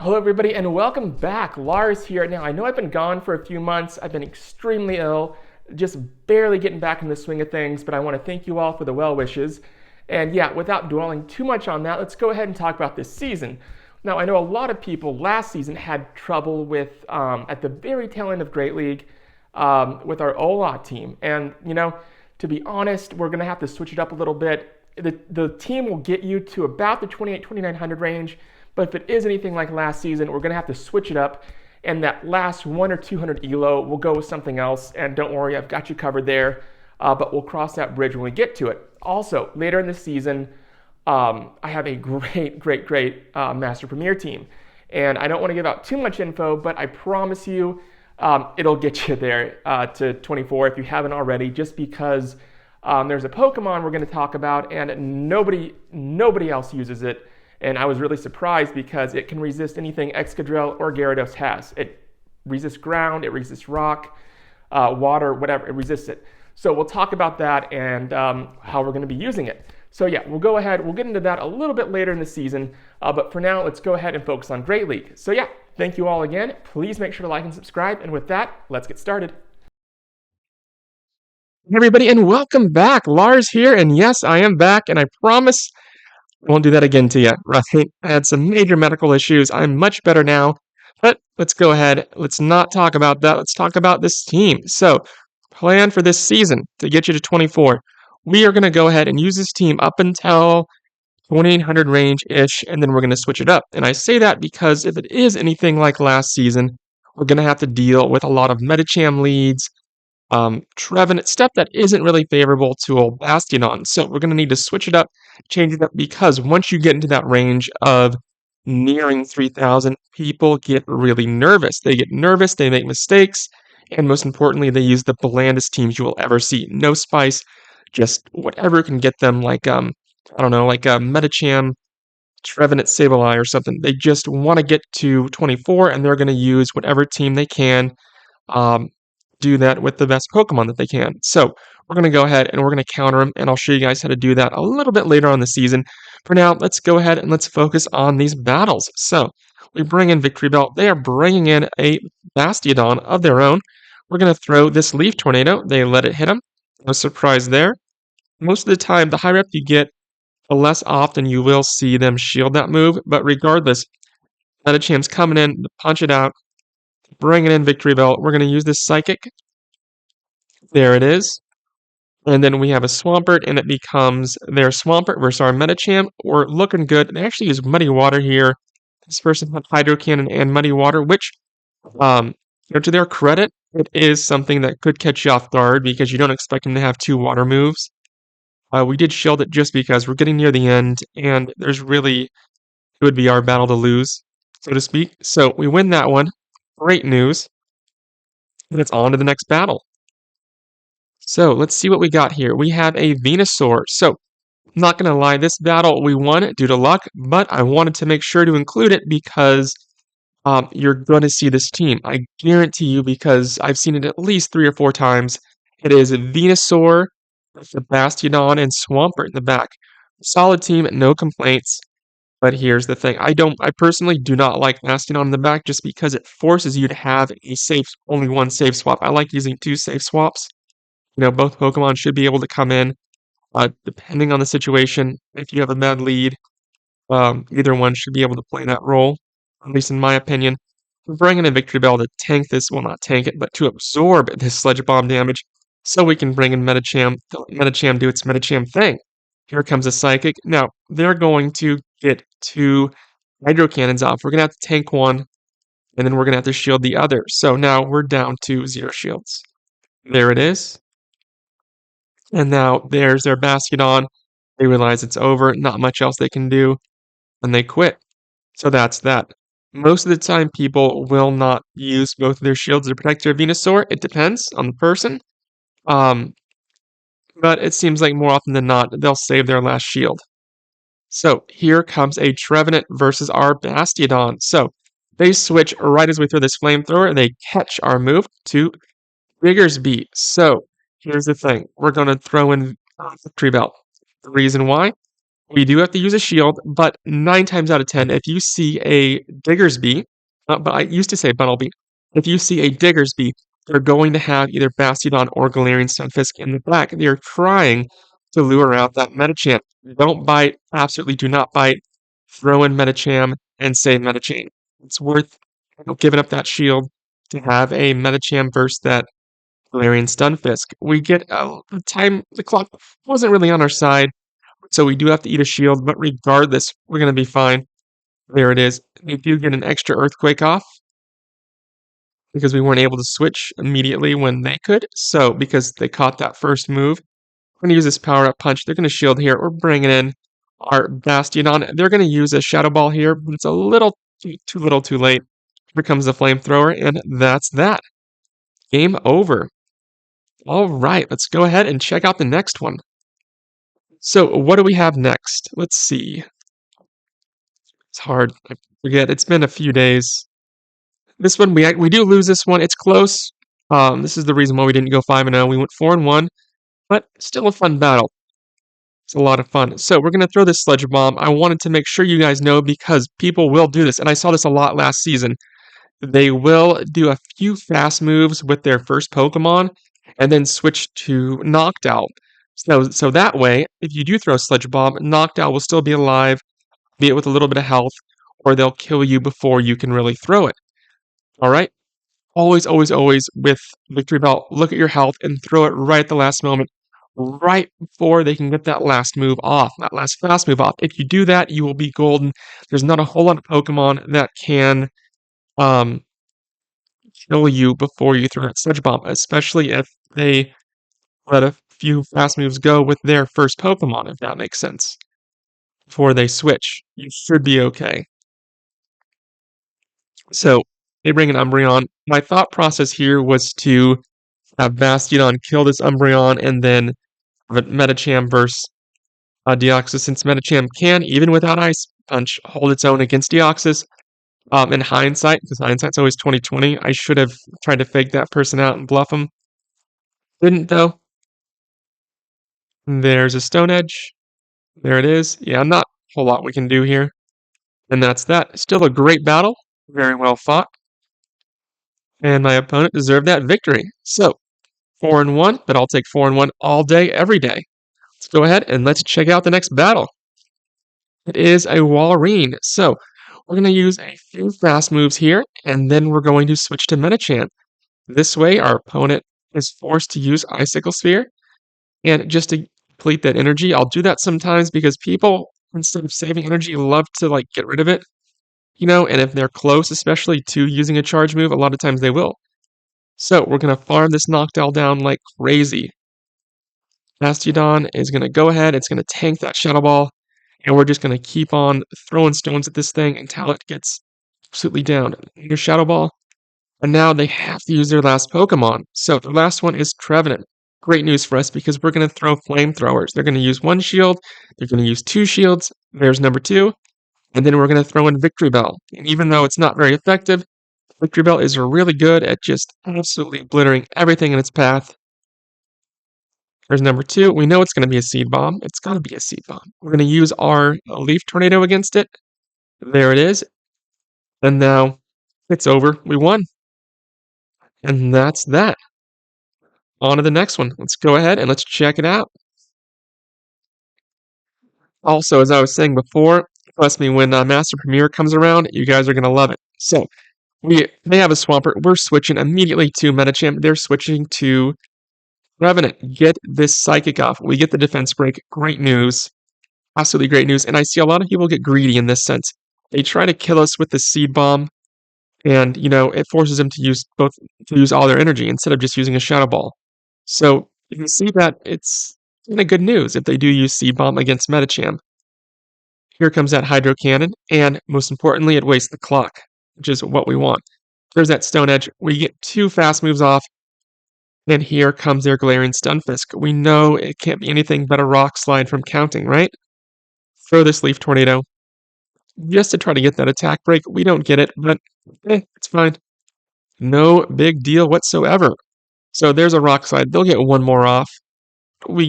Hello, everybody, and welcome back. Lars here. Now, I know I've been gone for a few months. I've been extremely ill, just barely getting back in the swing of things, but I want to thank you all for the well wishes. And yeah, without dwelling too much on that, let's go ahead and talk about this season. Now, I know a lot of people last season had trouble with, at the very tail end of Great League, with our Ola team. And, to be honest, we're going to have to switch it up a little bit. The team will get you to about the 2900 range, but if it is anything like last season, we're going to have to switch it up. And that last 1 or 200 elo, we'll go with something else. And don't worry, I've got you covered there. But we'll cross that bridge when we get to it. Also, later in the season, I have a great Master Premier team. And I don't want to give out too much info, but I promise you it'll get you there to 24 if you haven't already, just because there's a Pokemon we're going to talk about, and nobody else uses it. And I was really surprised because it can resist anything Excadrill or Gyarados has. It resists ground, it resists rock, water, whatever, it resists it. So we'll talk about that and how we're going to be using it. So yeah, we'll go ahead, we'll get into that a little bit later in the season, but for now, let's go ahead and focus on Great League. So yeah, thank you all again. Please make sure to like and subscribe, and with that, let's get started. Hey everybody, and welcome back. Lars here, and yes, I am back, and I promise I won't do that again to you, right? I had some major medical issues. I'm much better now. But let's go ahead. Let's not talk about that. Let's talk about this team. So, plan for this season to get you to 24. We are going to go ahead and use this team up until 2800 range-ish, and then we're going to switch it up. And I say that because if it is anything like last season, we're going to have to deal with a lot of Medicham leads, Trevenant, stuff that isn't really favorable to old Bastiodon. So we're going to need to switch it up, change it up, because once you get into that range of nearing 3000, people get really nervous. They get nervous, they make mistakes, and most importantly, they use the blandest teams you will ever see. No spice, just whatever can get them, like, I don't know, like a Medicham, Trevenant, Sableye, or something. They just want to get to 24, and they're going to use whatever team they can. Do that with the best Pokemon that they can. So we're going to go ahead and we're going to counter them, and I'll show you guys how to do that a little bit later on the season. For now, let's go ahead and let's focus on these battles. So we bring in Victreebel. They are bringing in a Bastiodon of their own. We're going to throw this Leaf Tornado. They let it hit them. No surprise there. Most of the time, the higher up you get, the less often you will see them shield that move. But regardless, Medicham's coming in to punch it out. Bringing in Victreebel. We're going to use this Psychic. There it is. And then we have a Swampert, and it becomes their Swampert versus our Medicham. We're looking good. They actually use Muddy Water here. This person had Hydro Cannon and Muddy Water, which, to their credit, it is something that could catch you off guard because you don't expect them to have two water moves. We did shield it just because we're getting near the end, and it would be our battle to lose, so to speak. So we win that one. Great news. And it's on to the next battle. So let's see what we got here. We have a Venusaur. So I'm not going to lie, this battle we won due to luck, but I wanted to make sure to include it because you're going to see this team. I guarantee you, because I've seen it at least 3 or 4 times. It is Venusaur with the Bastiodon and Swampert in the back. Solid team, no complaints. But here's the thing. I personally do not like Bastiodon in the back just because it forces you to have only one save swap. I like using 2 save swaps. Both Pokemon should be able to come in, depending on the situation. If you have a bad lead, either one should be able to play that role, at least in my opinion. We're bringing in Victreebel to tank this, well, not tank it, but to absorb this Sludge Bomb damage, so we can bring in Medicham, let Medicham do its Medicham thing. Here comes a Psychic. Now, they're going to get 2 Hydro Cannons off. We're going to have to tank one, and then we're going to have to shield the other. So now we're down to 0 shields. There it is. And now there's their Bastiodon. They realize it's over, not much else they can do, and they quit. So that's that. Most of the time, people will not use both of their shields to protect their Venusaur. It depends on the person. But it seems like more often than not, they'll save their last shield. So here comes a Trevenant versus our Bastiodon. So they switch right as we throw this Flamethrower, and they catch our move to Viggorsby. So here's the thing. We're going to throw in Victreebel. The reason why? We do have to use a shield, but 9 times out of 10, if you see a Diggersby, but I used to say Bunnelby, if you see a Diggersby, they're going to have either Bastiodon or Galarian Stunfisk in the back. They're trying to lure out that Medicham. Don't bite, absolutely do not bite. Throw in Medicham and save Medicham. It's worth giving up that shield to have a Medicham versus that Galarian Stunfisk. We get the clock wasn't really on our side, so we do have to eat a shield, but regardless, we're going to be fine. There it is. We do get an extra Earthquake off because we weren't able to switch immediately when they could. So, because they caught that first move, we're going to use this Power Up Punch. They're going to shield here. We're bringing in our Bastiodon. They're going to use a Shadow Ball here, but it's a little too little too late. Here comes the Flamethrower, and that's that. Game over. All right, let's go ahead and check out the next one. So, what do we have next? Let's see. It's hard. I forget. It's been a few days. This one, we do lose this one. It's close. This is the reason why we didn't go 5-0. We went 4-1, but still a fun battle. It's a lot of fun. So we're going to throw this Sludge Bomb. I wanted to make sure you guys know because people will do this, and I saw this a lot last season. They will do a few fast moves with their first Pokemon and then switch to Noctowl. So that way, if you do throw Sludge Bomb, Noctowl will still be alive, be it with a little bit of health, or they'll kill you before you can really throw it. All right? Always, always, always with Victreebel, look at your health and throw it right at the last moment, right before they can get that last move off, that last fast move off. If you do that, you will be golden. There's not a whole lot of Pokemon that can kill you before you throw that Sludge Bomb, especially if they let a few fast moves go with their first Pokemon, if that makes sense. Before they switch, you should be okay. So, they bring an Umbreon. My thought process here was to have Bastiodon kill this Umbreon and then Medicham versus Deoxys, since Medicham can, even without Ice Punch, hold its own against Deoxys. In hindsight, because hindsight's always 20/20, I should have tried to fake that person out and bluff him. Didn't, though. There's a Stone Edge. There it is. Yeah, not a whole lot we can do here. And that's that. Still a great battle. Very well fought. And my opponent deserved that victory. So, 4-1, but I'll take 4-1 all day, every day. Let's go ahead and let's check out the next battle. It is a Walrein. So, we're going to use a few fast moves here, and then we're going to switch to Medicham. This way, our opponent is forced to use Icicle Sphere. And just to complete that energy, I'll do that sometimes because people, instead of saving energy, love to get rid of it. And if they're close, especially to using a charge move, a lot of times they will. So we're going to farm this Noctowl down like crazy. Bastiodon is going to go ahead, it's going to tank that Shadow Ball, and we're just going to keep on throwing stones at this thing until it gets absolutely down. Your Shadow Ball, and now they have to use their last Pokemon. So the last one is Trevenant. Great news for us because we're going to throw Flamethrowers. They're going to use one shield, they're going to use 2 shields, there's number 2, and then we're going to throw in Victreebel. And even though it's not very effective, Victreebel is really good at just absolutely obliterating everything in its path. There's number 2. We know it's going to be a Seed Bomb. It's got to be a Seed Bomb. We're going to use our Leaf Tornado against it. There it is. And now it's over. We won. And that's that. On to the next one. Let's go ahead and let's check it out. Also, as I was saying before, trust me, when Master Premier comes around, you guys are going to love it. So, they have a Swampert. We're switching immediately to Medicham. They're switching to Revenant. Get this Psychic off. We get the defense break. Great news. Absolutely great news. And I see a lot of people get greedy in this sense. They try to kill us with the Seed Bomb, and it forces them to use all their energy instead of just using a Shadow Ball. So you can see that it's kind of good news if they do use Seed Bomb against Medicham. Here comes that Hydro Cannon, and most importantly, it wastes the clock, which is what we want. There's that Stone Edge. We get 2 fast moves off, and here comes their Galarian Stunfisk. We know it can't be anything but a Rock Slide from counting, right? Throw this Leaf Tornado just to try to get that attack break. We don't get it, but it's fine. No big deal whatsoever. So there's a Rock Slide. They'll get 1 more off. We